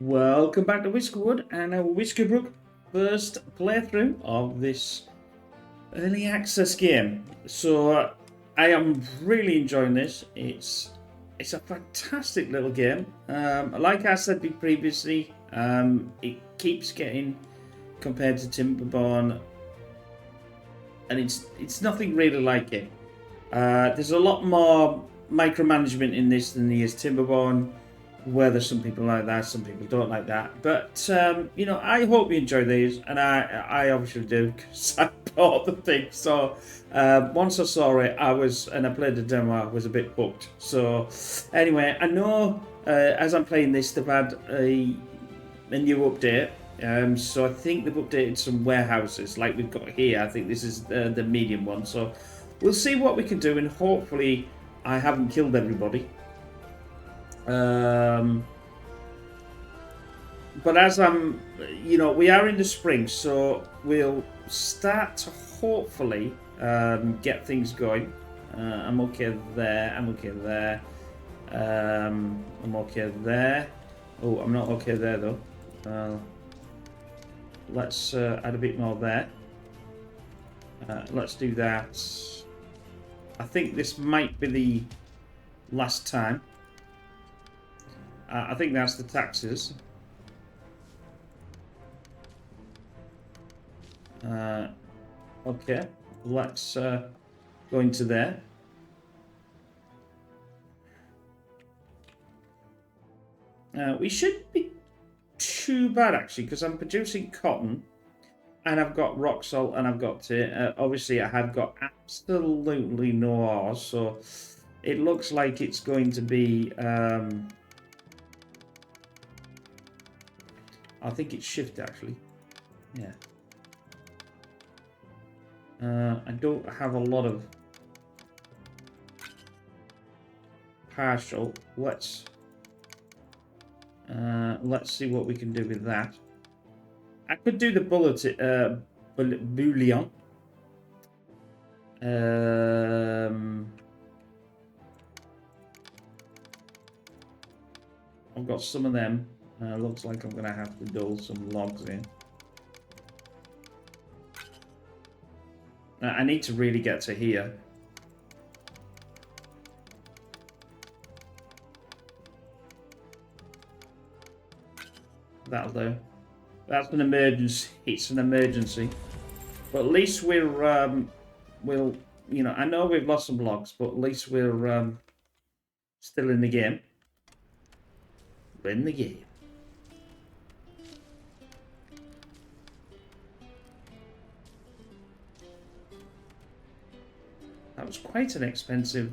Welcome back to Whiskerwood and our WhiskerBrook first playthrough of this early access game. So I am really enjoying this. It's a fantastic little game. Like I said previously, it keeps getting compared to Timberborn, and it's nothing really like it. There's a lot more micromanagement in this than there is Timberborn. Whether some people like that, some people don't like that. But I hope you enjoy these, and I obviously do because I bought the thing. So once I saw it, and I played the demo, I was a bit hooked. So anyway, I know as I'm playing this, they've had a new update. So I think they've updated some warehouses like we've got here. I think this is the medium one. So we'll see what we can do, and hopefully I haven't killed everybody. But as we are in the spring, so we'll start to hopefully get things going. I'm okay there. I'm okay there. I'm okay there. Oh, I'm not okay there though. Let's add a bit more there. Let's do that. I think this might be the last time. I think that's the taxes. Okay, let's go into there. We shouldn't be too bad actually, because I'm producing cotton, and I've got rock salt, and I've got obviously I have got absolutely no ore, so it looks like it's going to be. I think it's shift actually. Yeah. I don't have a lot of partial. Let's see what we can do with that. I could do the bullion. I've got some of them. Looks like I'm gonna have to dole some logs in. I need to really get to here. That'll do. That's an emergency. It's an emergency. But at least we'll, I know we've lost some logs, but at least we're still in the game. We're in the game. That was quite an expensive.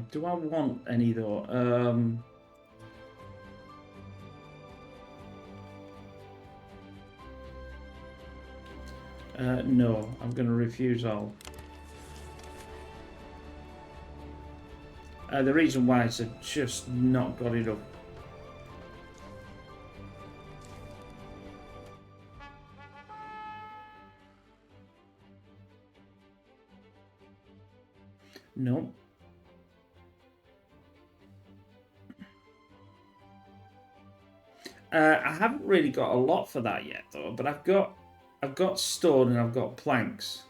Do I want any though? No, I'm going to refuse all. The reason why is I've just not got it up. No. I haven't really got a lot for that yet though, but I've got stone and I've got planks.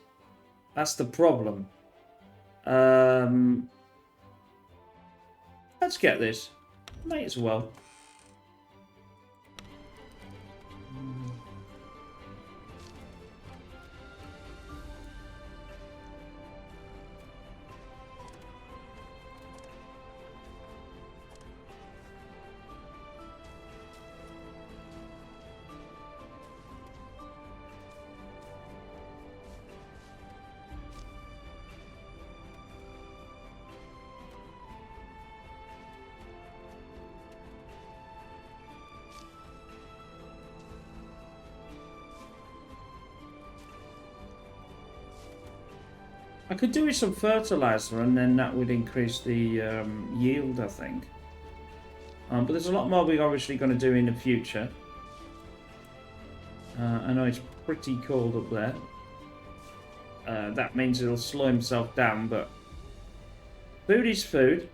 That's the problem. Let's get this. Might as well. I could do with some fertilizer, and then that would increase the yield, I think. But there's a lot more we're obviously going to do in the future. I know it's pretty cold up there. That means it'll slow himself down, but food is food.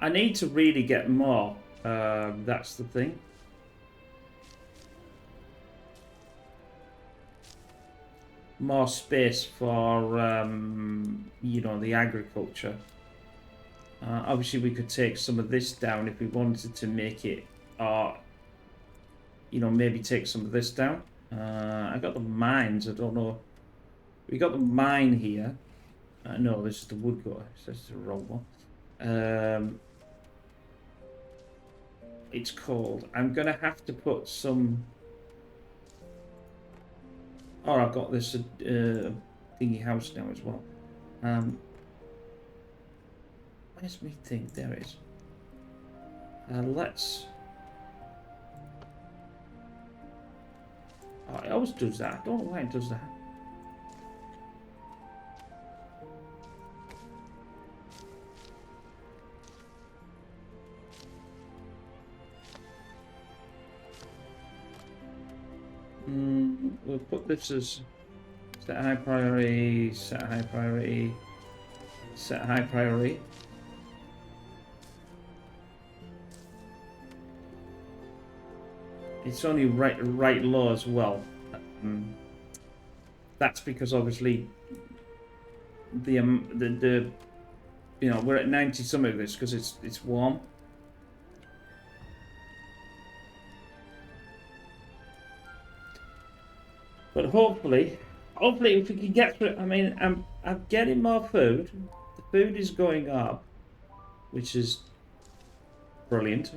I need to really get more. That's the thing. More space for, you know, the agriculture. Obviously, we could take some of this down if we wanted to make it, or, you know, maybe take some of this down. I got the mines, I don't know. We got the mine here. No, this is the wood go. This is the wrong one. It's called. I'm gonna have to put some. Oh, I've got this thingy house now as well. Where's me thing? There it is. Let's. Oh, it always does that. I don't know why it does that. We'll put this as set high priority, set high priority, set high priority. It's only right low as well. That's because obviously the you know, we're at 90 something of this because it's warm. But hopefully if we can get through it, I mean, I'm getting more food. The food is going up, which is brilliant.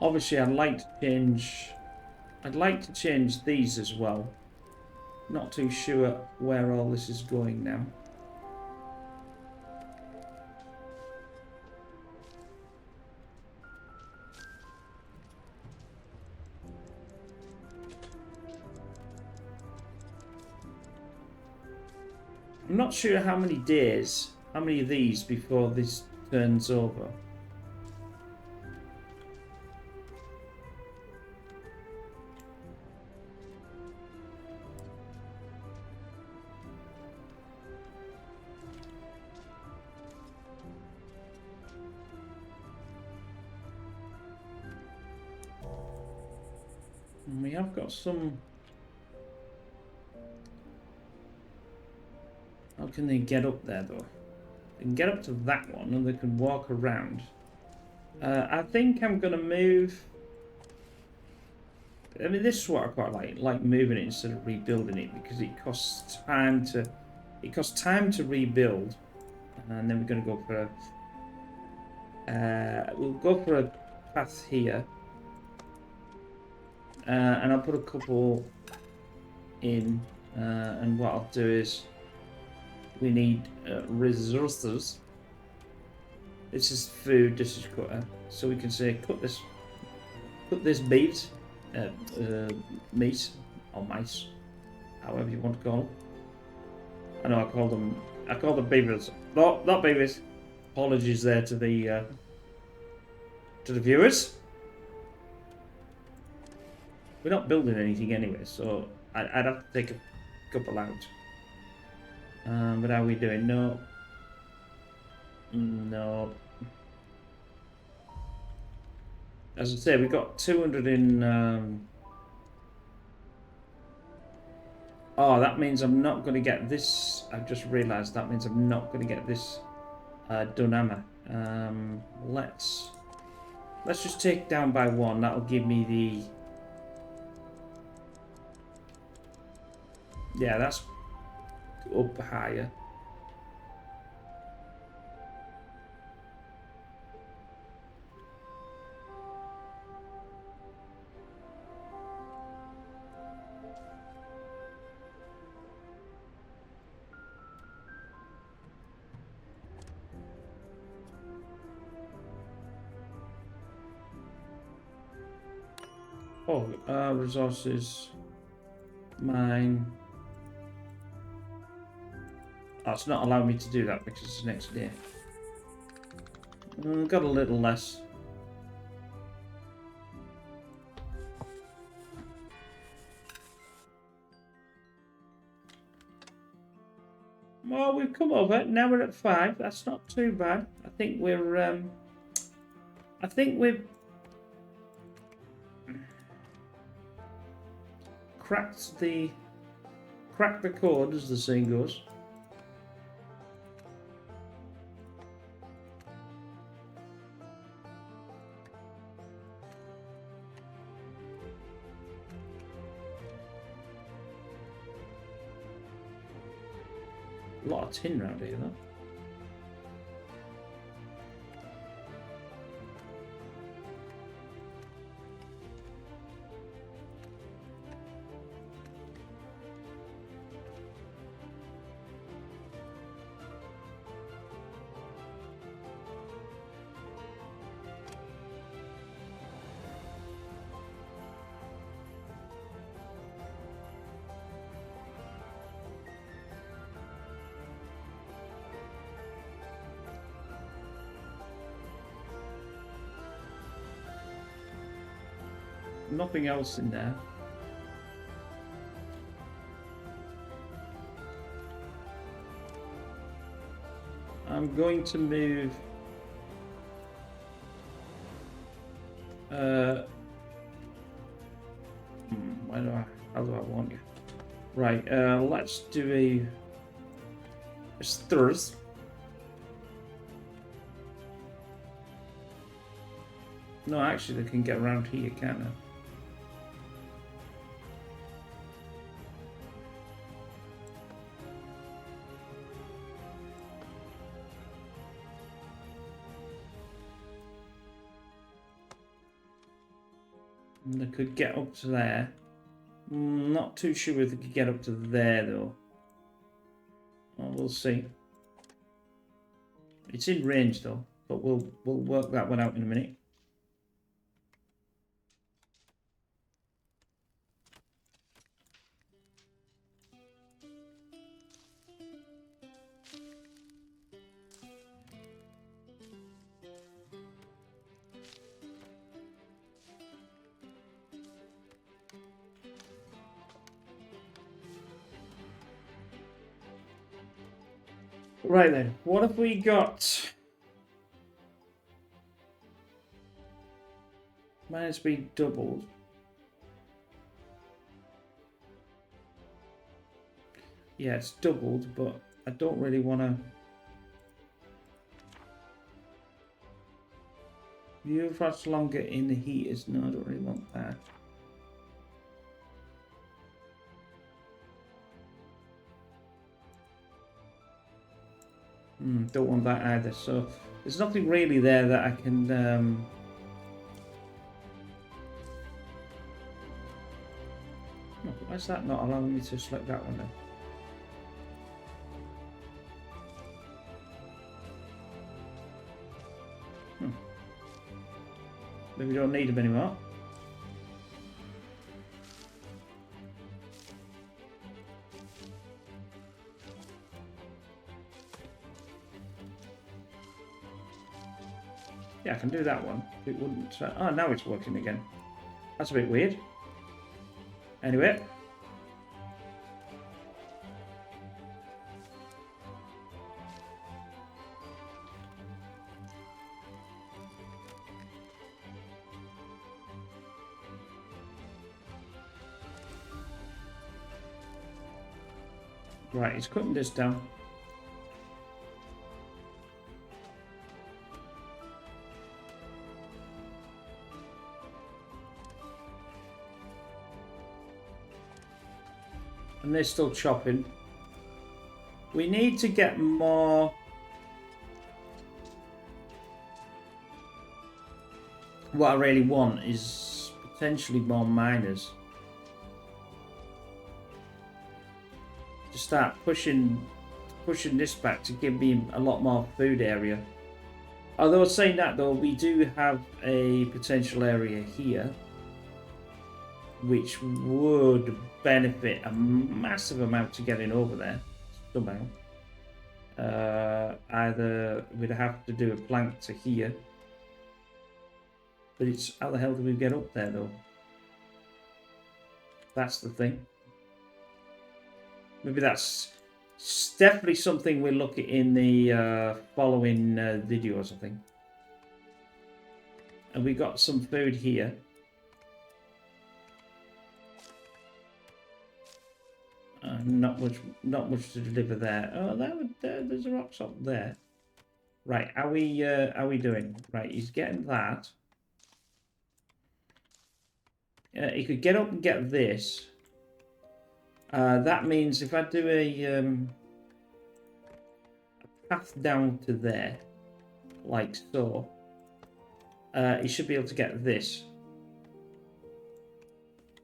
Obviously, I'd like to change these as well. Not too sure where all this is going now. I'm not sure how many of these before this turns over. And we have got some. How can they get up there though? They can get up to that one and they can walk around. I think I'm gonna move. I mean, this is what I quite like moving it instead of rebuilding it, because it costs time to rebuild. And then we're gonna go for a. We'll go for a path here. And I'll put a couple in, and what I'll do is we need resources. This is food, this is cutter, so we can say cut this meat, meat or mice, however you want to call them. I know I call them beavers. No, not beavers. Apologies there to the viewers. We're not building anything anyway, so I'd have to take a couple out. But how are we doing? No. No. As I say, we got 200 in... Oh, that means I'm not going to get this... I've just realised that means I'm not going to get this done, let's just take down by one. That'll give me the... Yeah, that's up higher. Oh, resources. Mine. Oh, it's not allowing me to do that because it's next day. Got a little less. Well, we've come over. Now we're at 5. That's not too bad. I think we're cracked the code, as the saying goes. A lot of tin around here, though. Nothing else in there. I'm going to move how do I want you? Right, let's do a stirs. No, actually they can get around here, can't they? And they could get up to there. Not too sure if they could get up to there though. Well, we'll see. It's in range though, but we'll work that one out in a minute. Right then, what have we got? Mine has been doubled. Yeah, it's doubled, but I don't really want to... View fast longer in the heaters. No, I don't really want that. Don't want that either. So there's nothing really there that I can... Why is that not allowing me to select that one then? Maybe we don't need them anymore. Yeah, I can do that one. It wouldn't... oh, now it's working again. That's a bit weird. Anyway. Right, he's cutting this down. And they're still chopping. We need to get more... What I really want is potentially more miners. To start pushing this back to give me a lot more food area. Although saying that though, we do have a potential area here. which would benefit a massive amount to getting over there somehow. Either we'd have to do a plank to here, but it's how the hell do we get up there though? That's the thing. Maybe that's definitely something we'll look at in the following videos, I think. And we got some food here. Not much to deliver there. Oh, there's a rock up there. Right, are we doing? Right, he's getting that. He could get up and get this. That means if I do a path down to there, like so, he should be able to get this.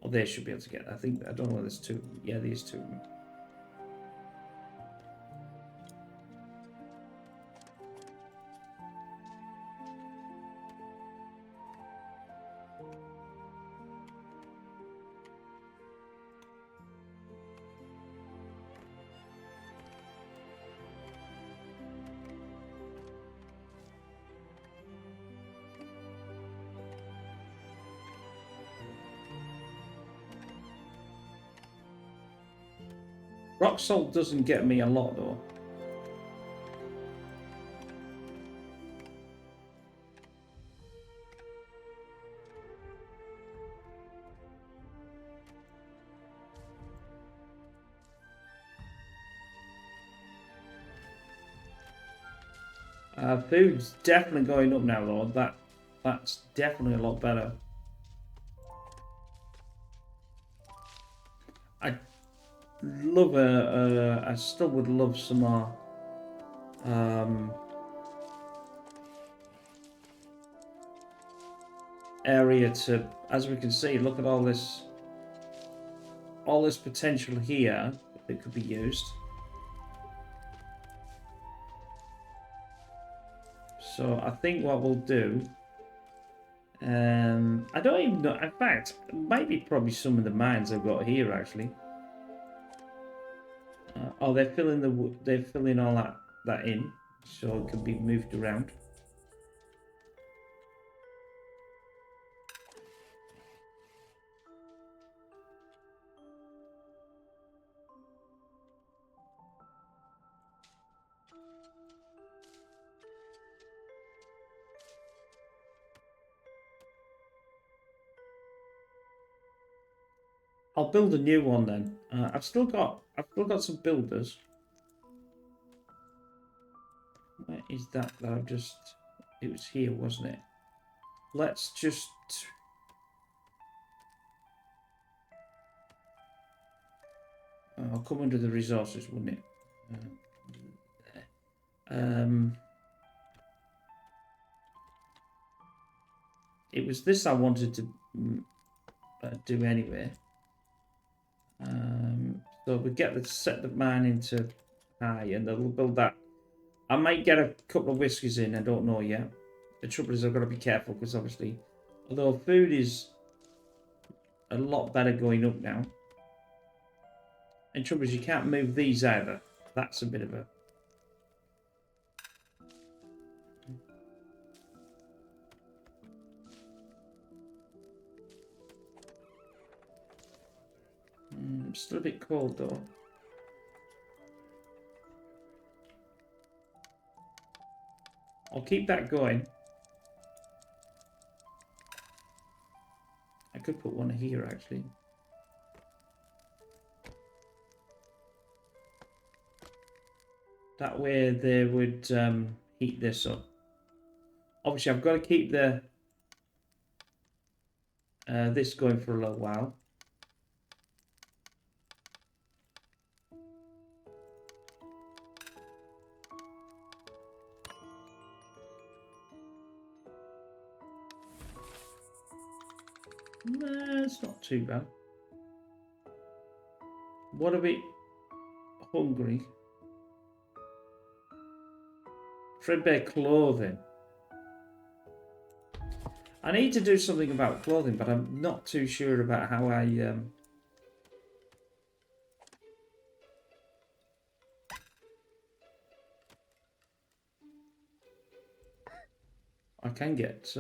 Or they should be able to get. I don't know whether there's two. Yeah, there's two. Rock salt doesn't get me a lot though. Food's definitely going up now though. That's definitely a lot better. I still would love some more area to, as we can see, look at all this potential here that could be used. So I think what we'll do, I don't even know, in fact, it might be probably some of the mines I've got here actually. Oh, they're filling all that in, so it can be moved around. I'll build a new one then. I've still got some builders. Where is that? It was here, wasn't it? Let's just. I'll come under the resources, wouldn't it? It was this I wanted to do anyway. So we set the mine into high, and then we'll build that. I might get a couple of whiskers in. I don't know yet. The trouble is I've got to be careful because obviously, although food is a lot better going up now, and trouble is you can't move these either. That's a bit of a. Still a bit cold though. I'll keep that going. I could put one here actually. That way they would heat this up. Obviously I've got to keep the this going for a little while. It's not too bad. What a bit hungry. Threadbare clothing. I need to do something about clothing, but I'm not too sure about how I can get...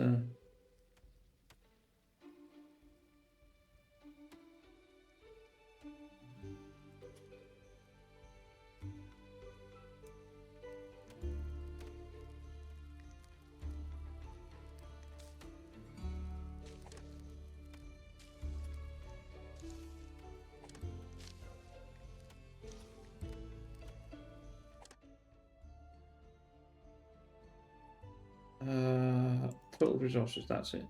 total resources, that's it.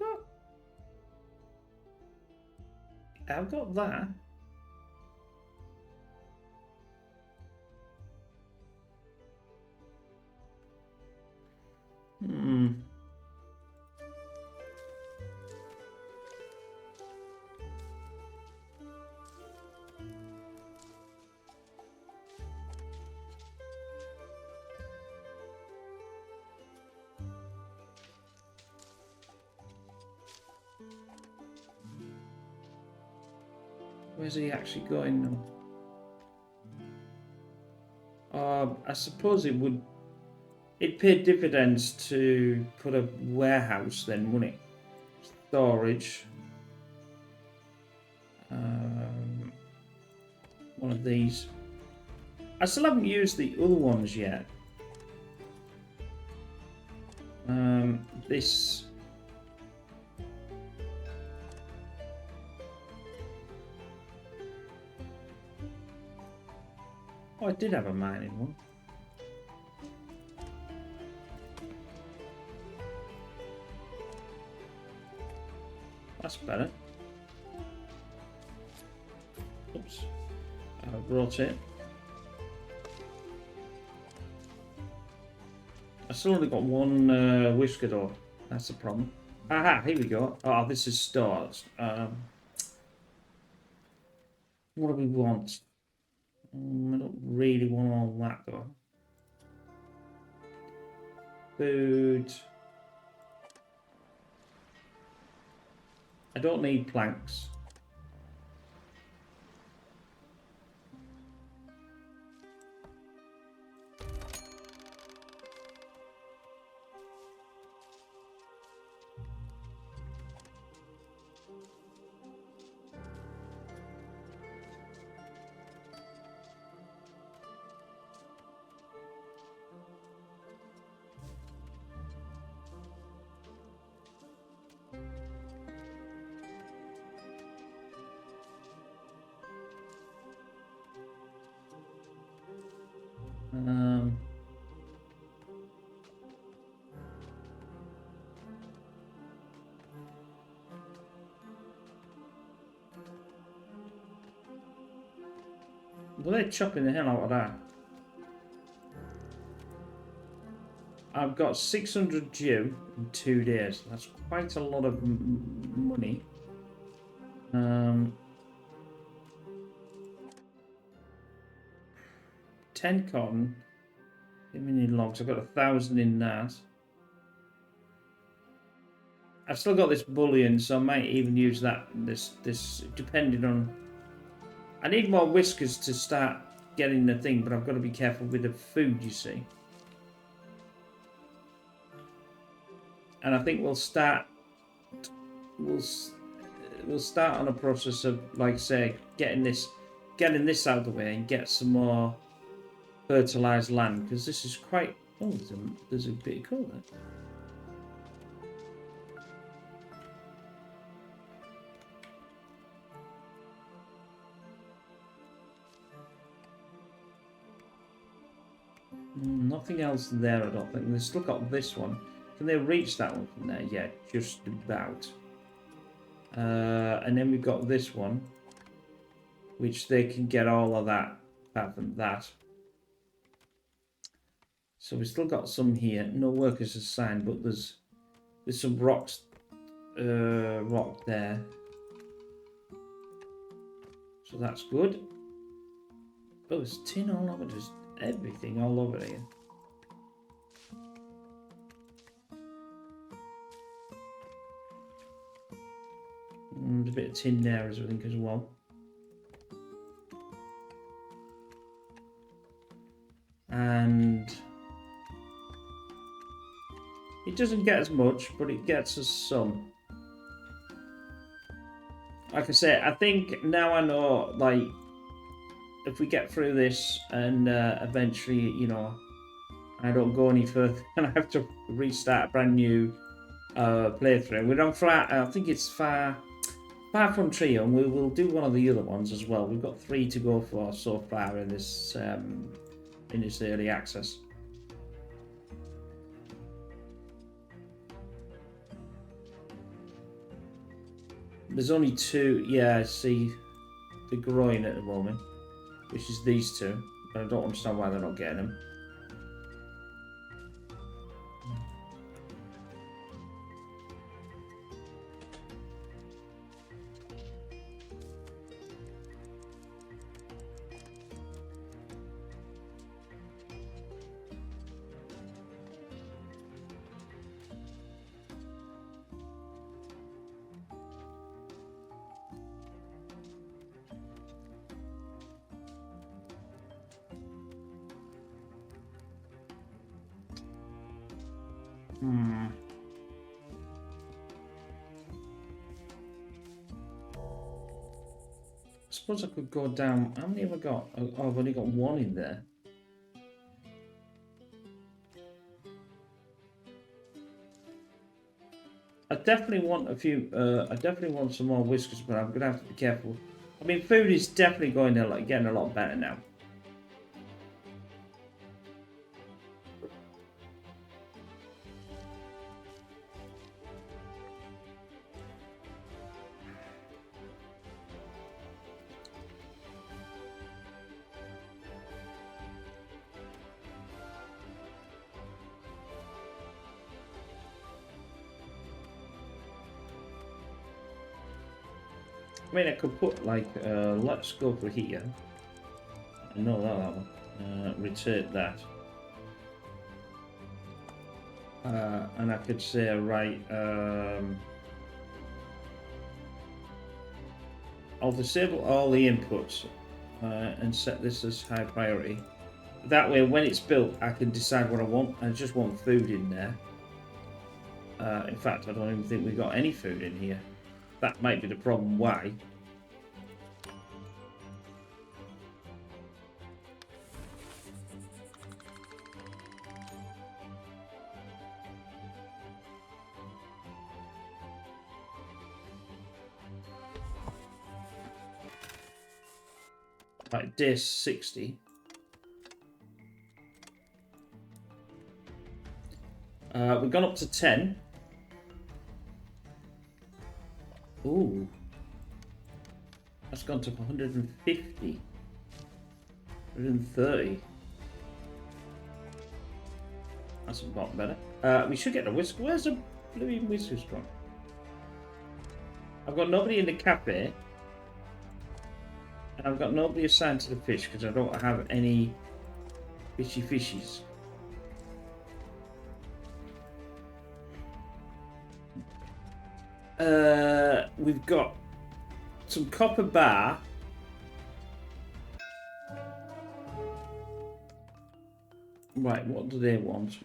Oh, I've got that. Hmm. Where's he actually going now? I suppose it would... It paid dividends to put a warehouse then, wouldn't it? Storage. One of these. I still haven't used the other ones yet. This... Oh, I did have a mining one. That's better. Oops. I brought it. I still only got one whisker door. That's the problem. Aha, here we go. Oh, this is stars. What do we want? I don't really want all that though. Food. I don't need planks. Well, they're chopping the hell out of that. I've got 600 due in 2 days. That's quite a lot of money. 10 cotton. Give me any logs. I've got 1,000 in that. I've still got this bullion, so I might even use that. This depending on. I need more whiskers to start getting the thing, but I've got to be careful with the food. You see. And I think we'll start. We'll start on a process of, like, say, getting this out of the way and get some more fertilized land, because this is quite. Oh, there's a bit of coal there. Nothing else there, I don't think. They've still got this one. Can they reach that one from there? Yeah, just about. And then we've got this one, which they can get all of that apart from that. So we've still got some here. No workers assigned, but there's some rock there. So that's good. Oh, there's tin all over. There's everything all over here. and a bit of tin there, as I think, as well. And it doesn't get as much, but it gets us some. Like I say, I think now I know, like, if we get through this and eventually, you know, I don't go any further and I have to restart a brand new playthrough. We're on flat, I think it's far from Trio, and we will do one of the other ones as well. We've got 3 to go for so far in this early access. There's only 2, yeah, I see the growing at the moment, which is these 2, but I don't understand why they're not getting them. I suppose I could go down. How many have I got? Oh, I've only got 1 in there. I definitely want a few. I definitely want some more whiskers, but I'm gonna have to be careful. I mean, food is definitely getting a lot better now. I mean, I could put like, let's go for here. No, that one. Rotate that. And I could say, right, I'll disable all the inputs and set this as high priority. That way, when it's built, I can decide what I want. I just want food in there. In fact, I don't even think we've got any food in here. That might be the problem. Why? Right, day 60. We've gone up to 10. Ooh. That's gone to 150. 130. That's a lot better. We should get a whisker. Where's the bloody whiskers from? I've got nobody in the cafe. And I've got nobody assigned to the fish because I don't have any fishies. We've got some copper bar. Right, what do they want?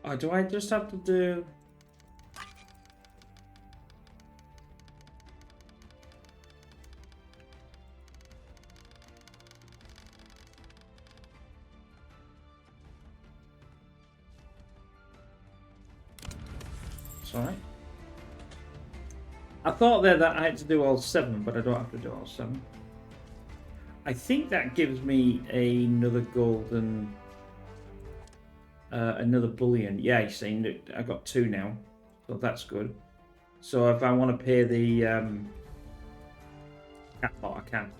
Oh, do I just have to do... Sorry. I thought there that I had to do all 7, but I don't have to do all 7. I think that gives me another golden... another bullion. Yeah, you see, I got 2 now, so that's good. So if I want to pay the catbot, I can.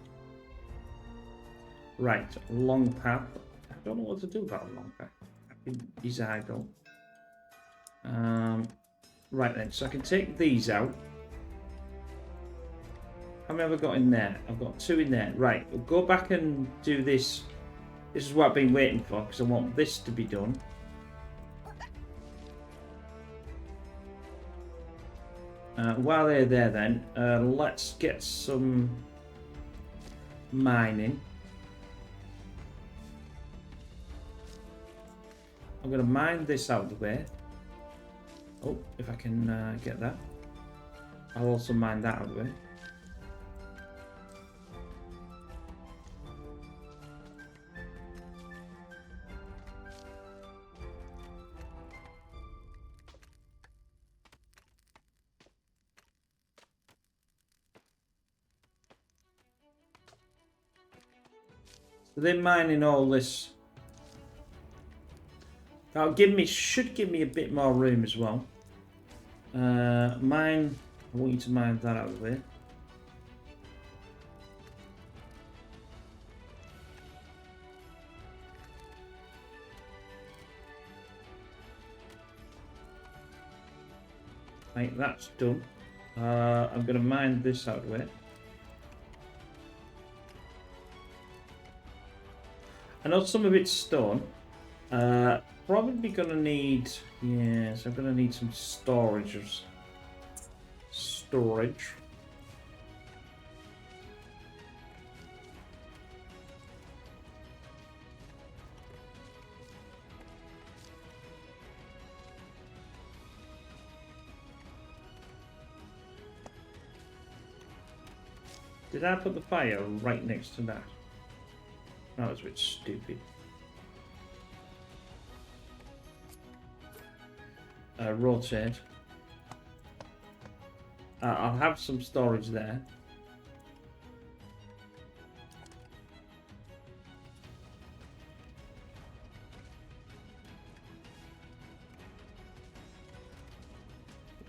Right, long path. I don't know what to do about a long path. He's idle. Right then, so I can take these out. How many have I got in there? I've got 2 in there. Right, we'll go back and do this. This is what I've been waiting for, because I want this to be done. While they're there then, let's get some mining. I'm going to mine this out of the way. Oh, if I can get that. I'll also mine that out of the way. So they're mining all this. That'll should give me a bit more room as well. Mine, I want you to mine that out of the way. Right, that's done. I'm going to mine this out of the way. I know some of it's stone. Probably going to need... Yes, I'm going to need some storage. Did I put the fire right next to that? That was a bit stupid. Rotate. I'll have some storage there.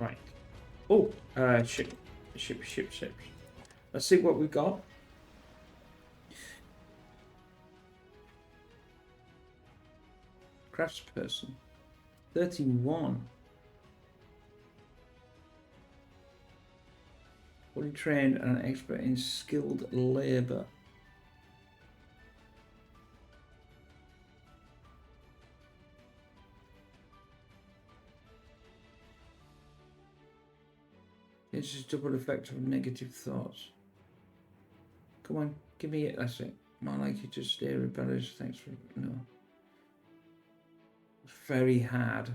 Right. Oh, ships. Let's see what we've got. Craftsperson. 31. Fully trained and an expert in skilled labour. This is double effect of negative thoughts. Come on, give me it. That's it. More like you just stay rebellious. Thanks for no. Very hard.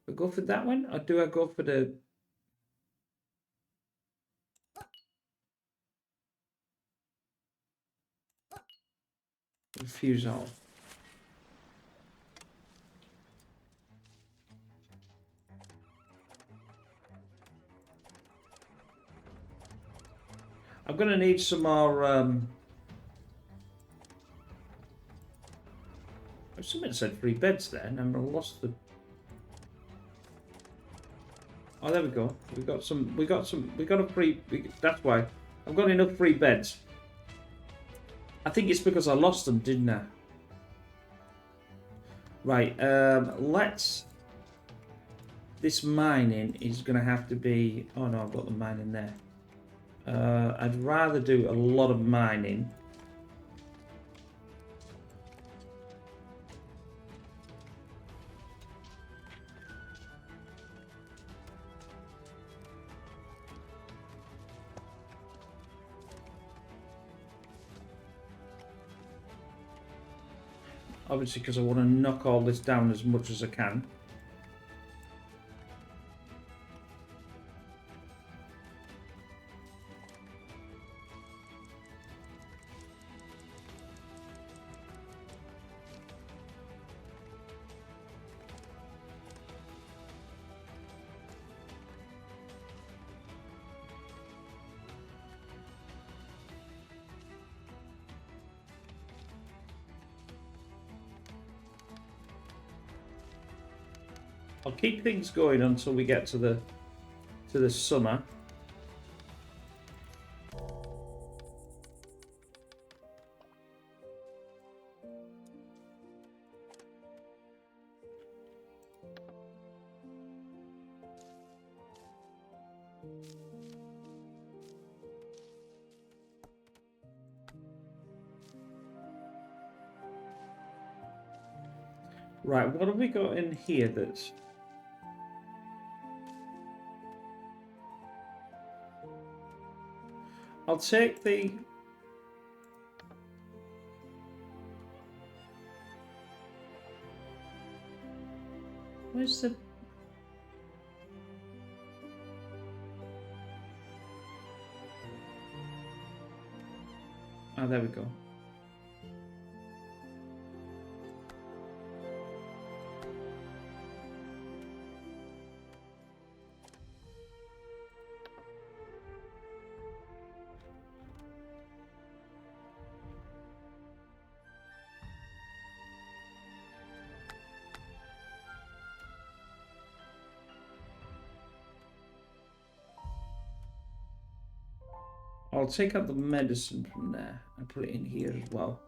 We go for that one, or do I go for the? Fuse all. I'm gonna need some more. Someone said 3 beds there, and I lost the. Oh, there we go. We got a free. That's why I've got enough 3 beds. I think it's because I lost them, didn't I? Right, let's... This mining is going to have to be... Oh no, I've got the mining there. I'd rather do a lot of mining. Obviously, because I want to knock all this down as much as I can. I'll keep things going until we get to the to the summer. Right, what have we got in here that's... I'll take the... Where's the... Oh, there we go. I'll take out the medicine from there and put it in here as well.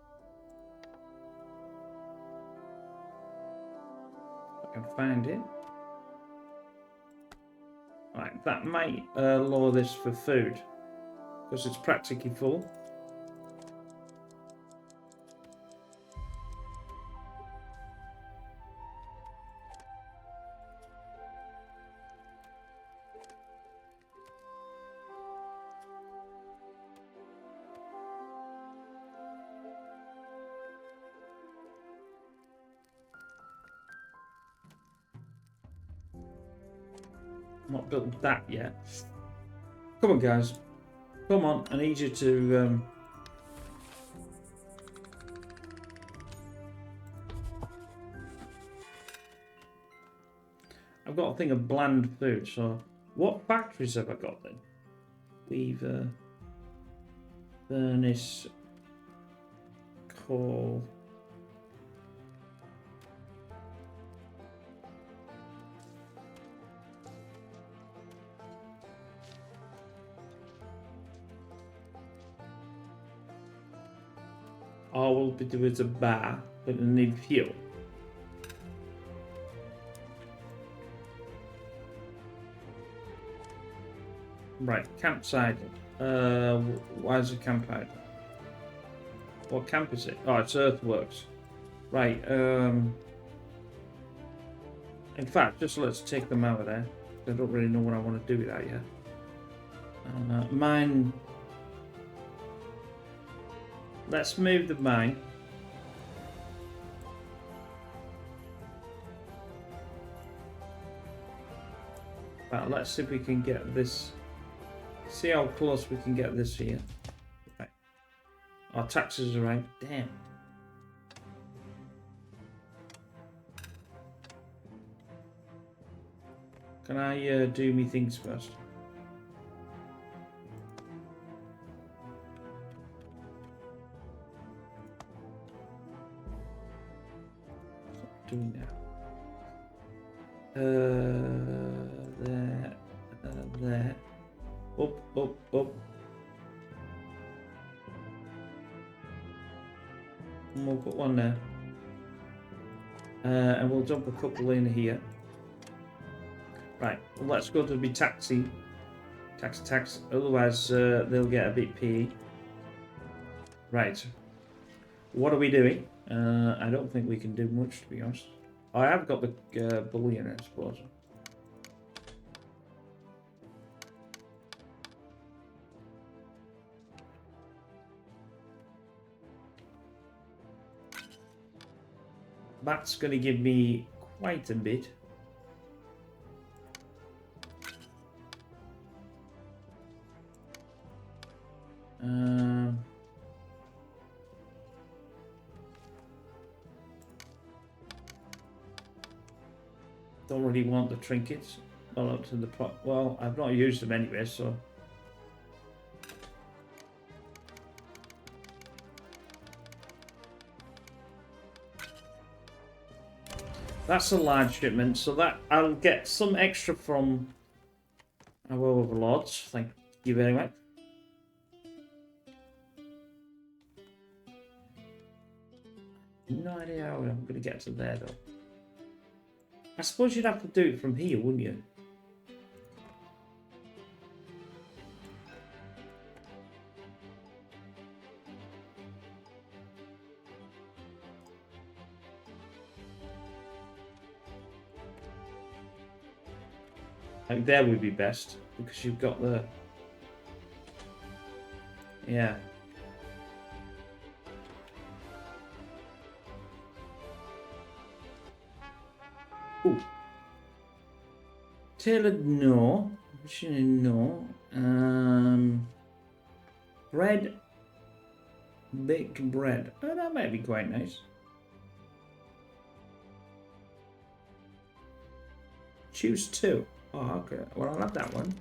If I can find it. Right, that might lower this for food because it's practically full. Not built that yet. Come on, guys. Come on, I need you to... I've got a thing of bland food, so... What factories have I got then? Weaver... Furnace... Coal... All we'll be doing is a bar, but we need fuel. Right, campsite. Why is it campsite? What camp is it? Oh, it's earthworks. Right. In fact, just let's take them out of there. I don't really know what I want to do with that yet. Mine. Let's move the mine. Right, let's see if we can get this. See how close we can get this here. Right. Our taxes are right. Damn. Can I do me things first? Doing now. There. Up. And we'll put one there. And we'll dump a couple in here. Right, well, let's go to be taxi. Tax. Otherwise, they'll get a bit peey. Right. What are we doing? I don't think we can do much, to be honest. I have got the bullion, I suppose. That's going to give me quite a bit. Don't really want the trinkets. Well, up to the pot. Well, I've not used them anyway, so. That's a large shipment, so that I'll get some extra from Our overlords, thank you very much. No idea how I'm going to get to there, though. I suppose you'd have to do it from here, wouldn't you? Like there would be best, because you've got the... Yeah. Ooh. Tailored, no. Machining, no. Bread. Baked bread. Oh, that might be quite nice. Choose two. Oh, okay. Well, I'll have that one.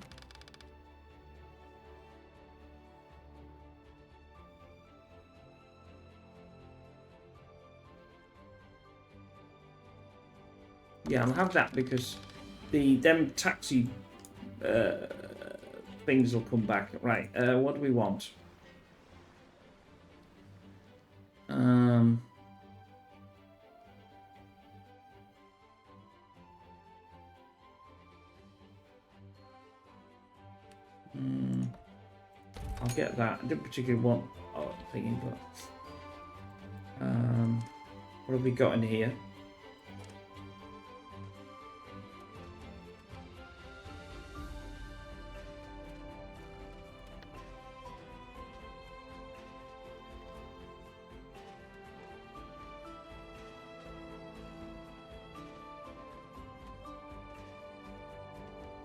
Yeah, I'll have that because them taxi things will come back. Right. What do we want? I'll get that. I didn't particularly want thingy, but what have we got in here?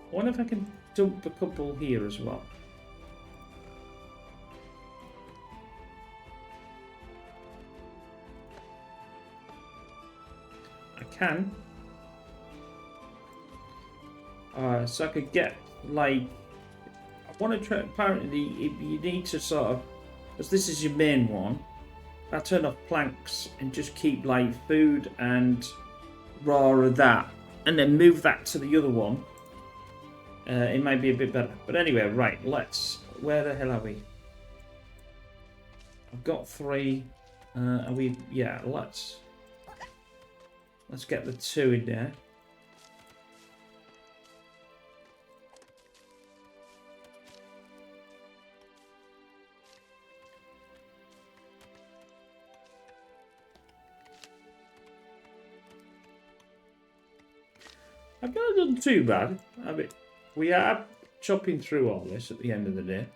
I wonder if I can dump a couple here as well. I can. So I could get, like... I want to try... Apparently, if you need to sort of... Because this is your main one. I turn off planks and just keep, like, food and raw of that. And then move that to the other one. It might be a bit better. But anyway, right, let's... Where the hell are we? I've got 3. Are we... Yeah, let's get the 2 in there. I've not done too bad. I mean, we are chopping through all this at the end of the day.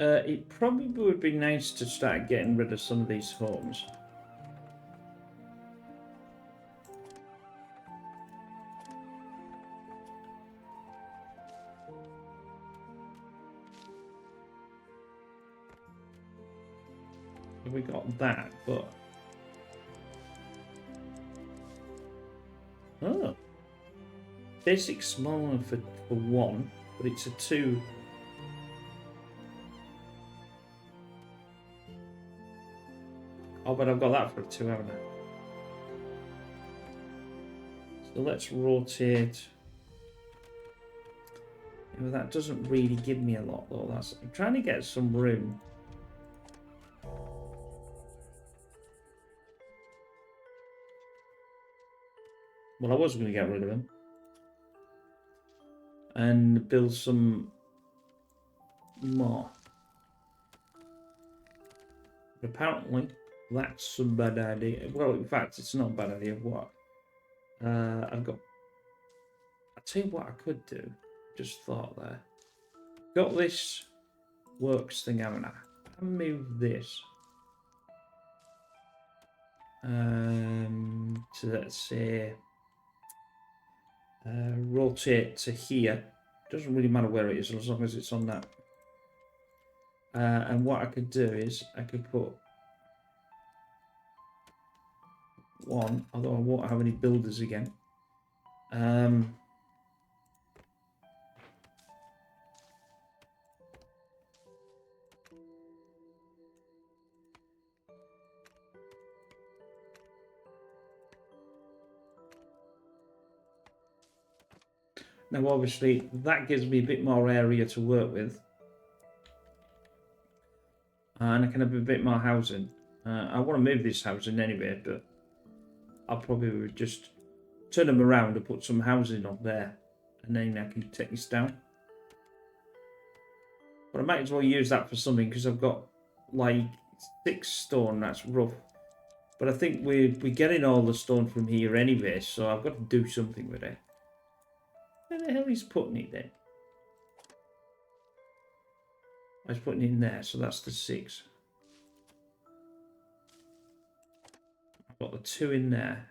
It probably would be nice to start getting rid of some of these homes. We got that, but... Oh. Basic smaller for 1, but it's a 2... Oh, but I've got that for a 2, haven't I? So let's rotate. Well, that doesn't really give me a lot, though. I'm trying to get some room. Well, I was going to get rid of him. And build some more. But apparently... That's a bad idea. Well, in fact, it's not a bad idea. What? I've got... I'll tell you what I could do. Just thought there. Got this works thing, haven't I? I'll move this. To, let's say... rotate to here. Doesn't really matter where it is, as long as it's on that. And what I could do is I could put one, although I won't have any builders again. Now, obviously, that gives me a bit more area to work with. And I can have a bit more housing. I want to move this housing anyway, but I'll probably just turn them around and put some housing up there. And then I can take this down. But I might as well use that for something because I've got like 6 stone. That's rough. But I think we're getting all the stone from here anyway, so I've got to do something with it. Where the hell is putting it then? I was putting it in there, so that's the 6. I've got the 2 in there.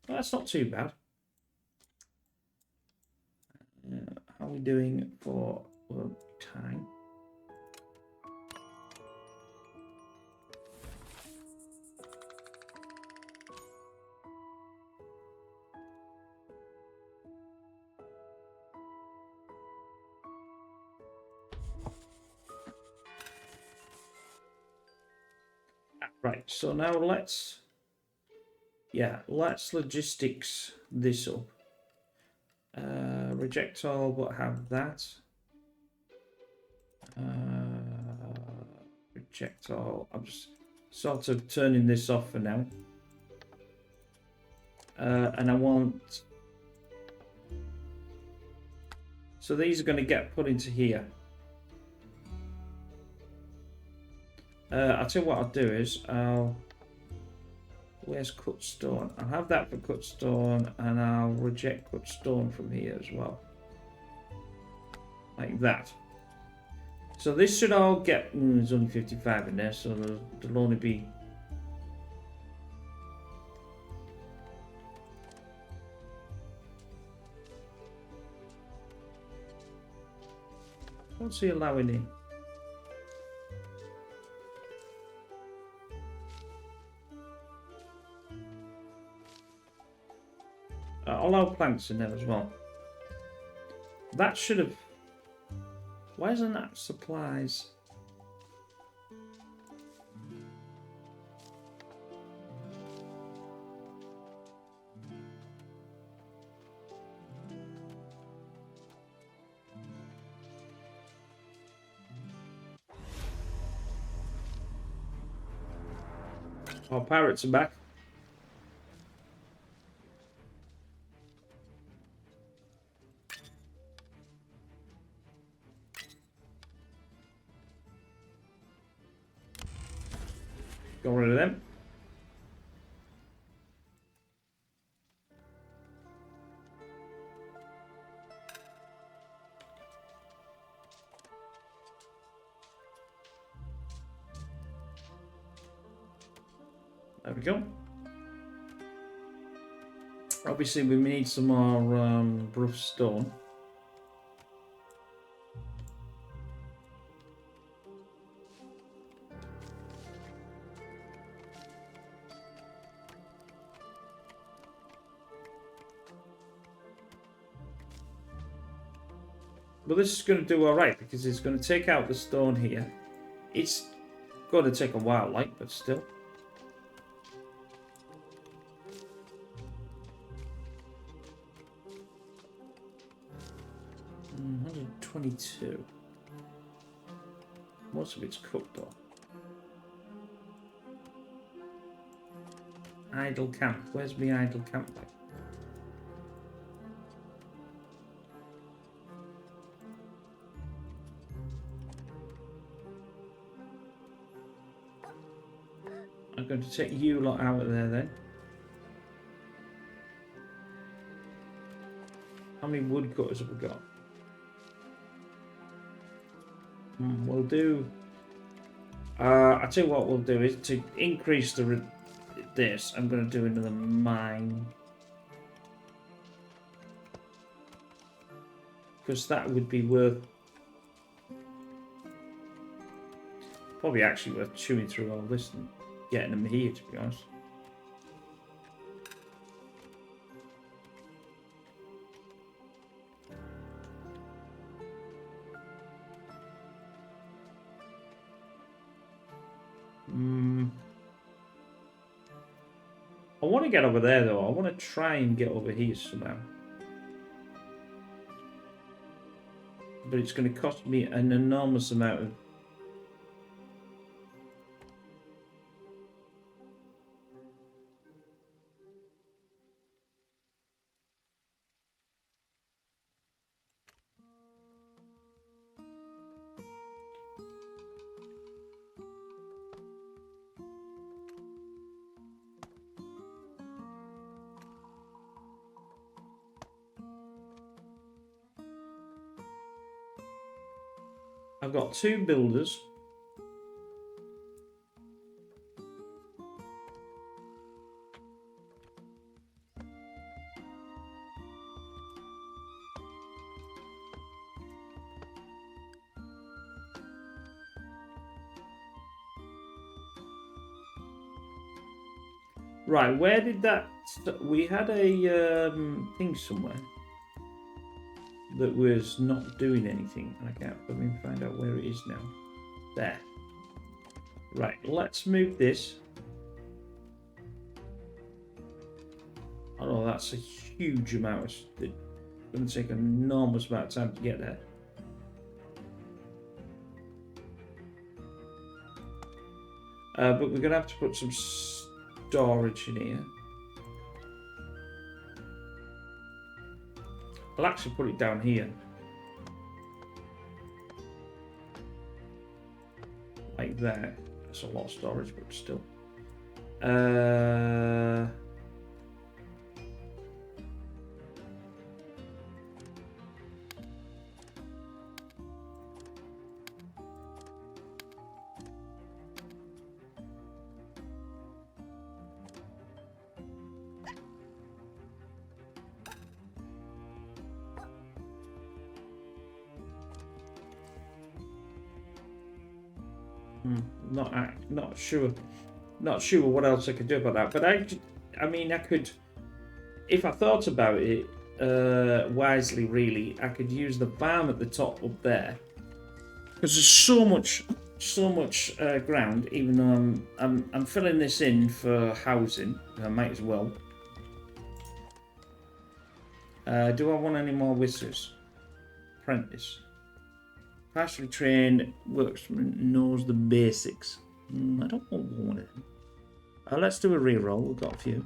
Well, that's not too bad. How are we doing for time? Right, so now let's logistics this up. Reject all, but have that. Reject all. I'm just sort of turning this off for now. And I want... So these are going to get put into here. I'll tell you what I'll do is where's cut stone? I'll have that for cut stone, and I'll reject cut stone from here as well, like that. So this should all get. There's only 55 in there, so there'll only be. What's he allowing in? I'll allow planks in there as well. That should have... Why isn't that supplies? Our pirates are back. Got rid of them. There we go. Obviously, we need some more rough stone. But this is going to do all right because it's going to take out the stone here. It's going to take a while, like, but still. Mm, 122. Most of it's cooked though. Idle camp. Where's my idle camp? Like? I'm going to take you lot out of there then. How many woodcutters have we got? We'll do... I'll tell you what we'll do is to increase this, I'm going to do another mine. Because that would be worth... Probably actually worth chewing through all this and getting them here, to be honest. I want to get over there, though. I want to try and get over here somehow. But it's going to cost me an enormous amount of... I've got 2 builders. Right, where did that... We had a thing somewhere that was not doing anything. And I can't even find out where it is now. There. Right, let's move this. Oh, that's a huge amount. It's going to take an enormous amount of time to get there. But we're going to have to put some storage in here. I'll actually put it down here. Like that. That's a lot of storage, but still. Not sure what else I could do about that. But I mean, I could, if I thought about it wisely, really, I could use the farm at the top up there because there's so much ground. Even though I'm filling this in for housing, I might as well. Do I want any more whiskers? Apprentice. Partially trained worksman knows the basics. I don't want one of them. Let's do a reroll. We've got a few.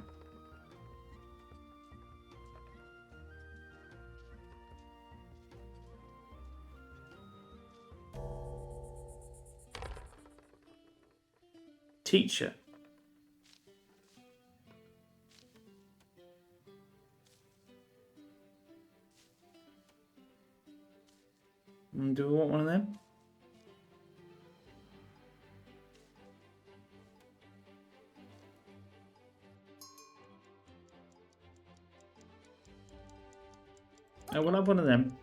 Teacher. Do we want one of them? We'll have one of them.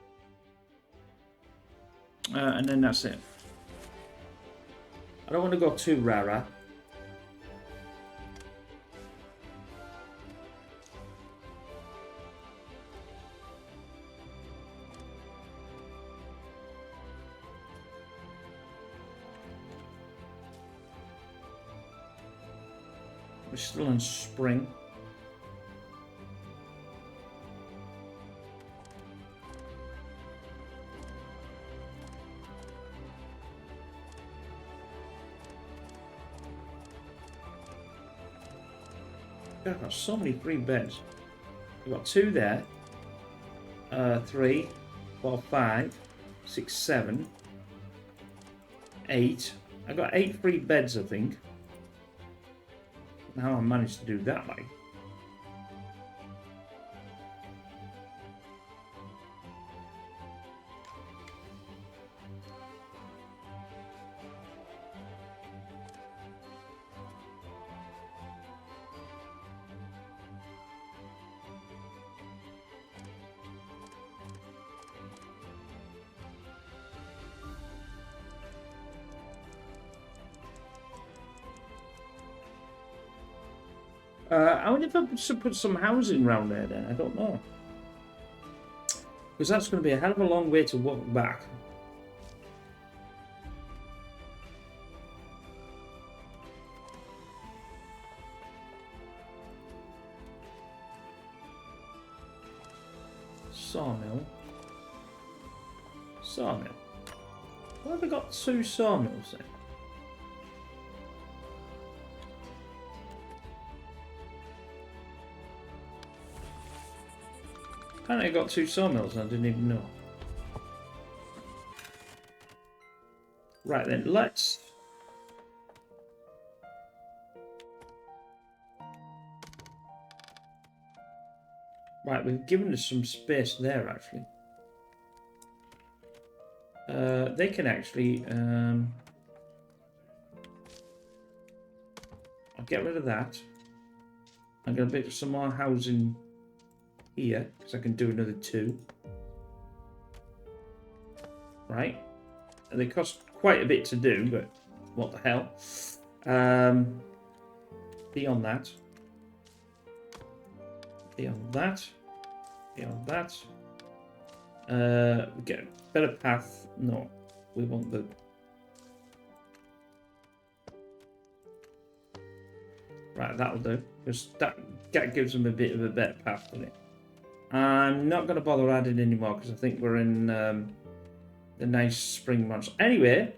And then that's it. I don't want to go too rara. We're still in spring. I've got so many free beds. I've got 2 there. 3, 4, 5, 6, 7, 8. I've got 8 free beds, I think. How I managed to do that, like. I wonder if I should put some housing around there then. I don't know. Because that's going to be a hell of a long way to walk back. Sawmill. Sawmill. Why have I got 2 sawmills then? Apparently I got 2 sawmills and I didn't even know. Right then, let's... Right, we've given us some space there actually. They can actually... I'll get rid of that. I'm going to build some more housing here, because I can do another 2. Right. And they cost quite a bit to do, but what the hell. Beyond that. Beyond that. Beyond that. We get a better path. No. We want the... Right, that'll do. Because that gives them a bit of a better path, doesn't it? I'm not going to bother adding anymore because I think we're in the nice spring months. Anyway,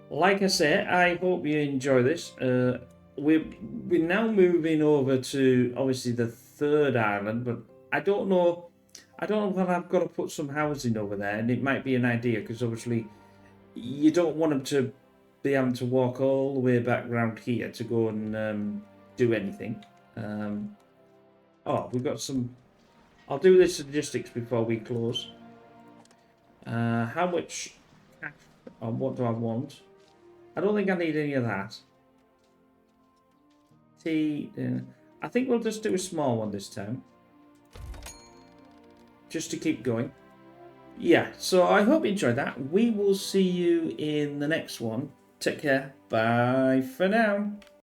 like I say, I hope you enjoy this. We're now moving over to obviously the 3rd island, but I don't know whether I've got to put some housing over there, and it might be an idea because obviously you don't want them to be having to walk all the way back round here to go and do anything. Oh, we've got some... I'll do this logistics before we close. How much cash or what do I want? I don't think I need any of that. Tea. I think we'll just do a small one this time. Just to keep going. Yeah, so I hope you enjoyed that. We will see you in the next one. Take care. Bye for now.